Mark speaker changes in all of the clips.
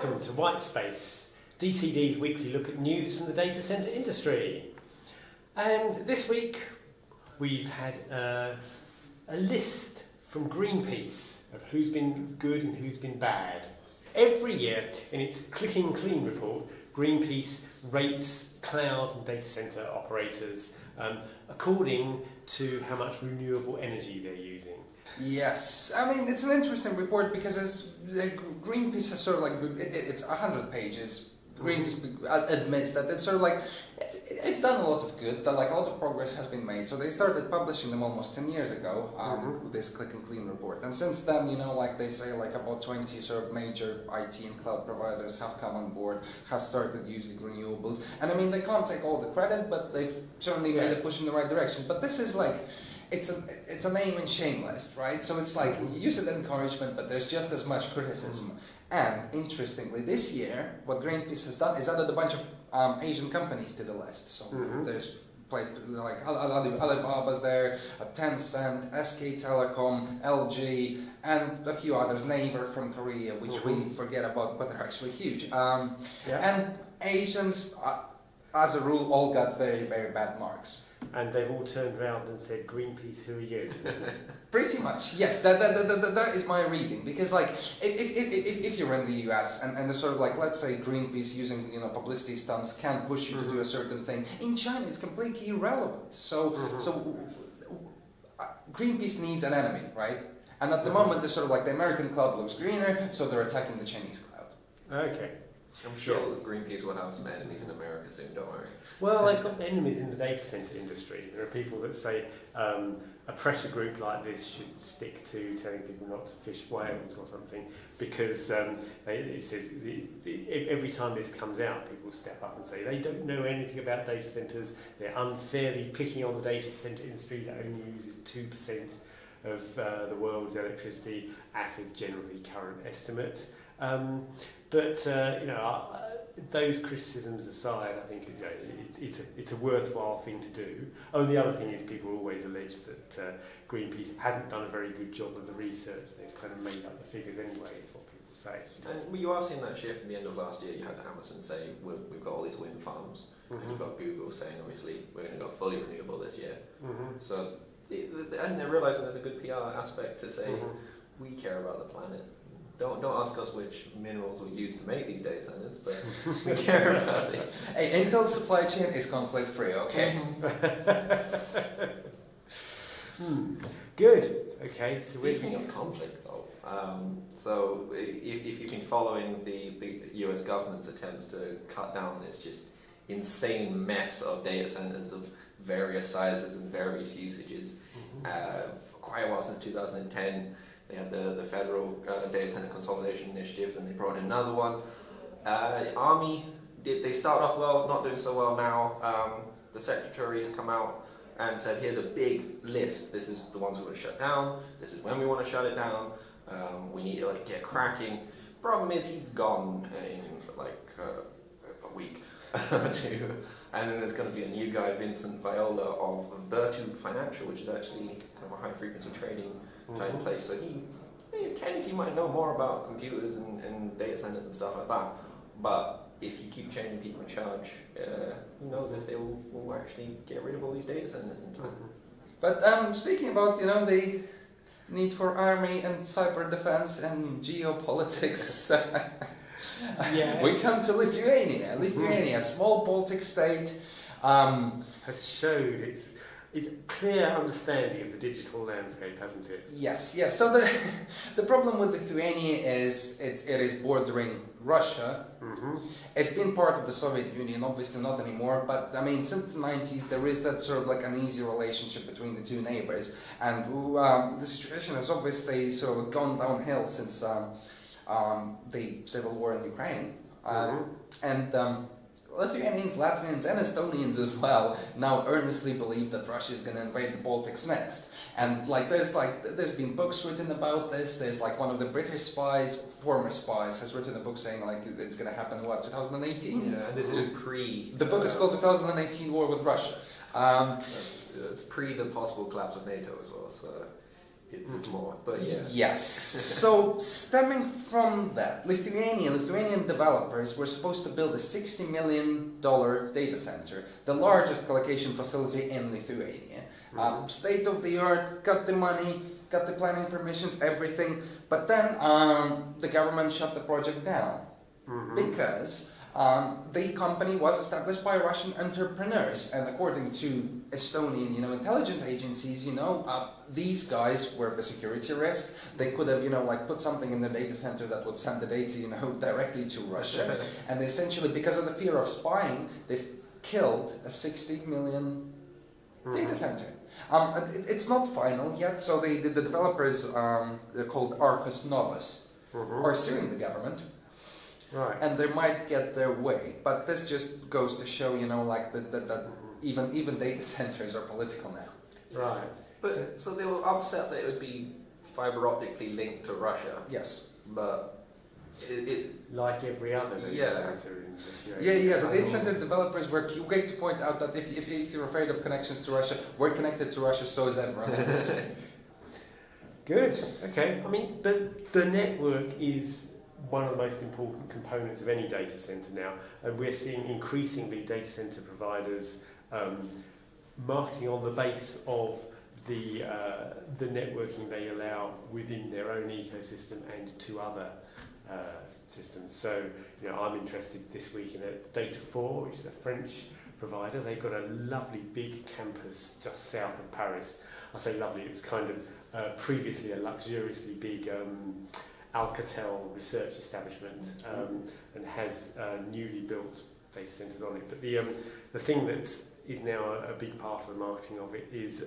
Speaker 1: Welcome to Whitespace, DCD's weekly look at news from the data center industry. And this week we've had a list from Greenpeace of who's been good and who's been bad. Every year in its Clicking Clean report, Greenpeace rates cloud and data center operators according to how much renewable energy they're using.
Speaker 2: Yes, I mean it's an interesting report because it's Greenpeace has sort of like it's 100 pages. Greenpeace admits that it's sort of like it's done a lot of good. That like a lot of progress has been made. So they started publishing them almost 10 years ago. This Click and Clean report, and since then, you know, like they say, like about 20 sort of major IT and cloud providers have come on board, have started using renewables. And I mean they can't take all the credit, but they've certainly made a push in the right direction. But this is like. It's a name and shame list, right? So it's like you use it encouragement, but there's just as much criticism. And interestingly, this year, what Greenpeace has done is added a bunch of Asian companies to the list. So there's like Alibaba's there, Tencent, SK Telecom, LG, and a few others, Naver from Korea, which we forget about, but they're actually huge. And Asians, as a rule, all got very, very bad marks.
Speaker 1: And they've all turned around and said, Greenpeace, who are you?
Speaker 2: Pretty much, yes. That is my reading. Because, like, if you're in the US and it's sort of like, let's say, Greenpeace using publicity stunts can push you to do a certain thing. In China, it's completely irrelevant. So Greenpeace needs an enemy, right? And at the moment, the sort of like the American cloud looks greener, so they're attacking the Chinese cloud.
Speaker 1: Okay.
Speaker 3: I'm sure Greenpeace will have some enemies in America soon, don't worry.
Speaker 1: Well, they've got enemies in the data center industry. There are people that say a pressure group like this should stick to telling people not to fish whales or something, because it says every time this comes out, people step up and say they don't know anything about data centers. They're unfairly picking on the data center industry that only uses 2% of the world's electricity at a generally current estimate. But those criticisms aside, I think it's a worthwhile thing to do. Oh, the other thing is people always allege that Greenpeace hasn't done a very good job of the research. They've kind of made up the figures anyway, is what people say.
Speaker 3: And you are seeing that shift at the end of last year. You had Amazon say we've got all these wind farms, and you've got Google saying obviously we're going to go fully renewable this year. So and they're realising there's a good PR aspect to say we care about the planet. Don't ask us which minerals we use to make these data centers, but we care about it.
Speaker 2: Hey, Intel's supply chain is conflict free, okay?
Speaker 1: Good. Okay. So
Speaker 3: speaking of conflict, though, so if you've been following the US government's attempts to cut down this just insane mess of data centers of various sizes and various usages, for quite a while, since 2010. They had the federal data center consolidation initiative, and they brought in another one. Army, they start off well, not doing so well now. The secretary has come out and said, here's a big list. This is the ones we want to shut down. This is when we want to shut it down. We need to get cracking. Problem is, he's gone in a week or two. And then there's going to be a new guy, Vincent Viola of Virtu Financial, which is actually kind of a high frequency trading type place. So he technically might know more about computers and data centers and stuff like that. But if you keep changing people in charge, who knows if they will actually get rid of all these data centers in time.
Speaker 2: But speaking about the need for army and cyber defense and geopolitics, we come to Lithuania. Lithuania, a small Baltic state,
Speaker 1: has showed its clear understanding of the digital landscape, hasn't it?
Speaker 2: Yes. So the problem with Lithuania is it is bordering Russia. It's been part of the Soviet Union, obviously not anymore, but I mean since the 90s there is that sort of like uneasy relationship between the two neighbors, and the situation has obviously sort of gone downhill since the civil war in Ukraine. And Lithuanians, Latvians, and Estonians as well now earnestly believe that Russia is going to invade the Baltics next. And there's been books written about this. There's like one of the British spies, former spies, has written a book saying like it's going to happen 2018.
Speaker 3: Yeah, and this is pre.
Speaker 2: The book is called 2018 War with Russia.
Speaker 3: It's pre the possible collapse of NATO as well. So it's more. But yeah.
Speaker 2: Yes. So stemming from that, Lithuanian developers were supposed to build a $60 million data center, the largest colocation facility in Lithuania. State of the art, got the money, got the planning permissions, everything. But then the government shut the project down because the company was established by Russian entrepreneurs, and according to Estonian, intelligence agencies, these guys were a security risk. They could have, put something in the data center that would send the data, directly to Russia. And essentially, because of the fear of spying, they've killed a 60 million data center. It's not final yet, so the developers, they're called Arcus Novus, are suing the government.
Speaker 1: Right.
Speaker 2: And they might get their way, but this just goes to show, that even data centers are political now.
Speaker 1: Right.
Speaker 3: But so they were upset that it would be fiber optically linked to Russia.
Speaker 2: Yes.
Speaker 3: But it
Speaker 1: like every other data center in
Speaker 2: Yeah. The data center developers were quick to point out that if you're afraid of connections to Russia, we're connected to Russia, so is everyone else.
Speaker 1: Good. Okay. But the network is one of the most important components of any data center now, and we're seeing increasingly data center providers marketing on the base of the networking they allow within their own ecosystem and to other systems. So, I'm interested this week in Data4, which is a French provider. They've got a lovely big campus just south of Paris. I say lovely, it was kind of previously a luxuriously big Alcatel research establishment, and has newly built data centers on it. But the thing is now a big part of the marketing of it is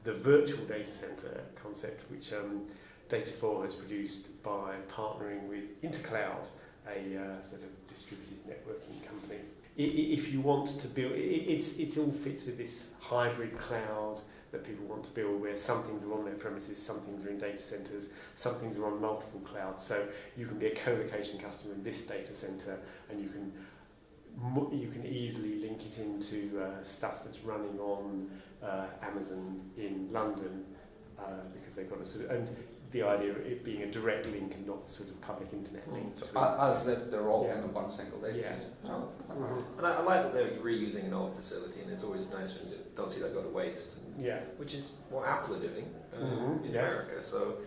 Speaker 1: the virtual data center concept, which Data4 has produced by partnering with InterCloud, a sort of distributed networking company. If you want to build, it all fits with this hybrid cloud that people want to build, where some things are on their premises, some things are in data centers, some things are on multiple clouds. So you can be a colocation customer in this data center, and you can easily link it into stuff that's running on Amazon in London, because they've got a sort of, and the idea of it being a direct link and not sort of public internet link.
Speaker 2: So as if they're all in one single data center.
Speaker 3: And I like that they're reusing an old facility, and it's always nice when you don't see that go to waste. Which is what Apple are doing in America. So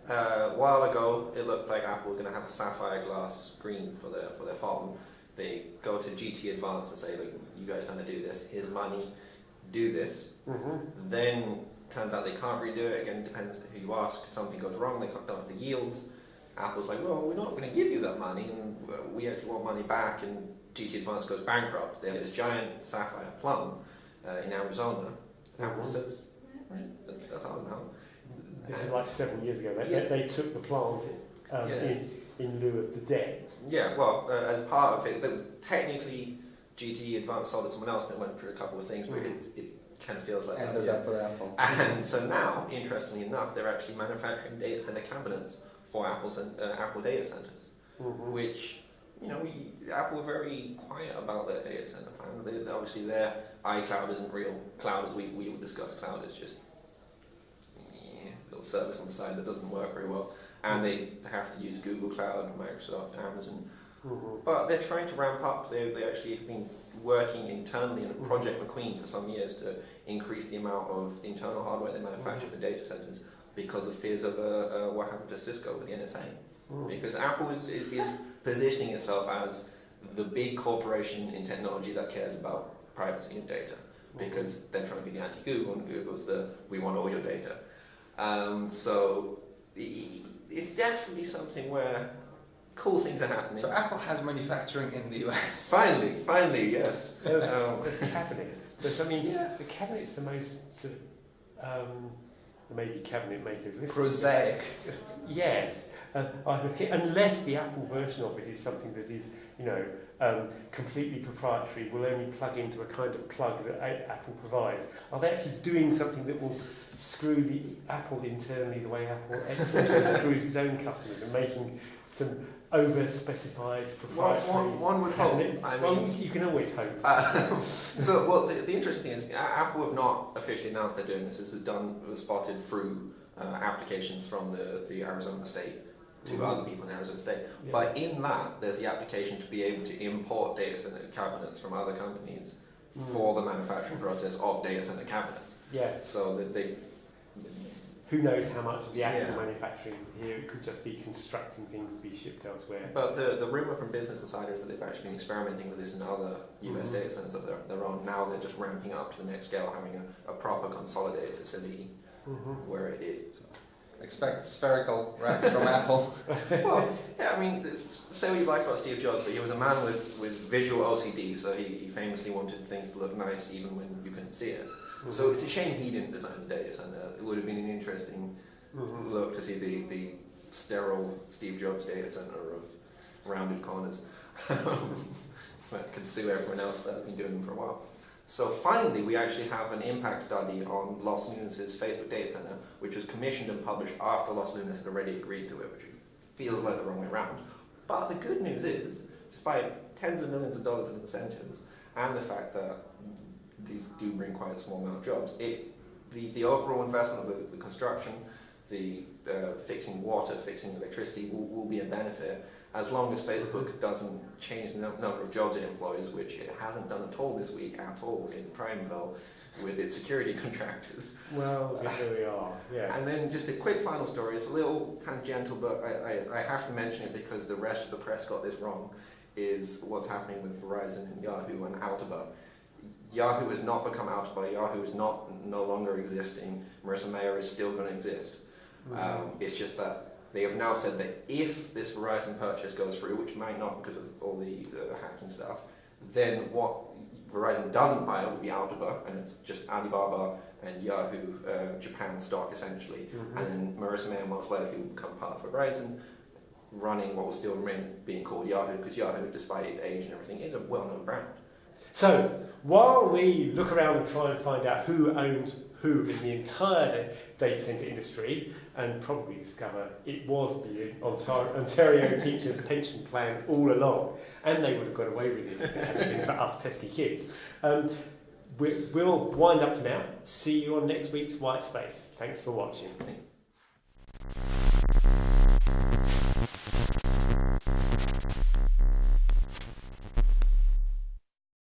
Speaker 3: a while ago, it looked like Apple were going to have a sapphire glass screen for their phone. They go to GT Advanced and say, look, you guys know how to do this. Here's money. Do this. Then turns out they can't redo it. Again, it depends who you ask. Something goes wrong. They don't have the yields. Apple's like, well, we're not going to give you that money, and we actually want money back. And GT Advanced goes bankrupt. They have this giant sapphire plum in Arizona. Apple says, that's ours now.
Speaker 1: This is like several years ago. They took the plant in lieu of the debt.
Speaker 3: Yeah, well, as part of it, technically GT Advanced sold to someone else, and it went through a couple of things, but it kind of feels like
Speaker 2: ended up with Apple.
Speaker 3: And so now, interestingly enough, they're actually manufacturing data center cabinets for Apple data centers, which, Apple were very quiet about their data center plan. Obviously, their iCloud isn't real cloud as we would discuss. Cloud is just a little service on the side that doesn't work very well, and they have to use Google Cloud, Microsoft, Amazon. But they're trying to ramp up. They actually have been working internally in Project McQueen for some years to increase the amount of internal hardware they manufacture for data centers because of fears of what happened to Cisco with the NSA. Because Apple is positioning itself as the big corporation in technology that cares about privacy and data, because they're trying to be the anti-Google, and Google's we want all your data. So it's definitely something where cool things are happening.
Speaker 2: So Apple has manufacturing in the US.
Speaker 3: Finally, yes.
Speaker 1: Of cabinets. But the cabinet's the most sort of, maybe cabinet makers listen.
Speaker 2: Prosaic.
Speaker 1: Yes. Unless the Apple version of it is something that is, completely proprietary, will only plug into a kind of plug that Apple provides. Are they actually doing something that will screw the Apple internally the way Apple externally screws its own customers, and making some over-specified proprietary
Speaker 3: one would
Speaker 1: cabinets?
Speaker 3: hope.
Speaker 1: You can always hope.
Speaker 3: The interesting thing is Apple have not officially announced they're doing this. This is spotted through applications from the Arizona state to other people in Arizona state.
Speaker 1: Yeah.
Speaker 3: But in that, there's the application to be able to import data center cabinets from other companies for the manufacturing process of data center cabinets.
Speaker 1: Yes.
Speaker 3: So that they...
Speaker 1: Who knows how much of the actual
Speaker 3: Yeah.
Speaker 1: manufacturing here, it could just be constructing things to be shipped elsewhere.
Speaker 3: But the rumour from Business Insider is that they've actually been experimenting with this in other US data centers of their own. Now they're just ramping up to the next scale, having a proper consolidated facility where it...
Speaker 2: Expect spherical racks from Apple.
Speaker 3: Well, yeah, I mean, say what you like about Steve Jobs, but he was a man with visual OCD, so he famously wanted things to look nice even when you couldn't see it. So it's a shame he didn't design the data center. It would have been an interesting look to see the sterile Steve Jobs data center of rounded corners. But could sue everyone else that has been doing them for a while. So finally, we actually have an impact study on Los Lunas' Facebook data center, which was commissioned and published after Los Lunas had already agreed to it, which feels like the wrong way around. But the good news is, despite tens of millions of dollars of incentives, and the fact that these do bring quite a small amount of jobs, the overall investment of the construction, the fixing water, fixing electricity will be a benefit, as long as Facebook doesn't change the number of jobs it employs, which it hasn't done at all this week at all in Primeville with its security contractors.
Speaker 1: Well, here we are, yeah.
Speaker 3: And then just a quick final story. It's a little tangential, but I have to mention it because the rest of the press got this wrong, is what's happening with Verizon and Yahoo and Alibaba. Yahoo has not become Alibaba. Yahoo is no longer existing. Marissa Mayer is still going to exist. It's just that they have now said that if this Verizon purchase goes through, which might not because of all the hacking stuff, then what Verizon doesn't buy will be Alibaba, and it's just Alibaba and Yahoo Japan stock essentially. And then Marissa Mayer most likely will become part of Verizon, running what will still remain being called Yahoo, because Yahoo, despite its age and everything, is a well-known brand.
Speaker 1: So, while we look around and try and find out who owns who in the entire data centre industry, and probably discover it was the Ontario teachers' pension plan all along, and they would have got away with it if it hadn't been for us pesky kids. We'll wind up for now. See you on next week's White Space. Thanks for watching.
Speaker 3: Thanks.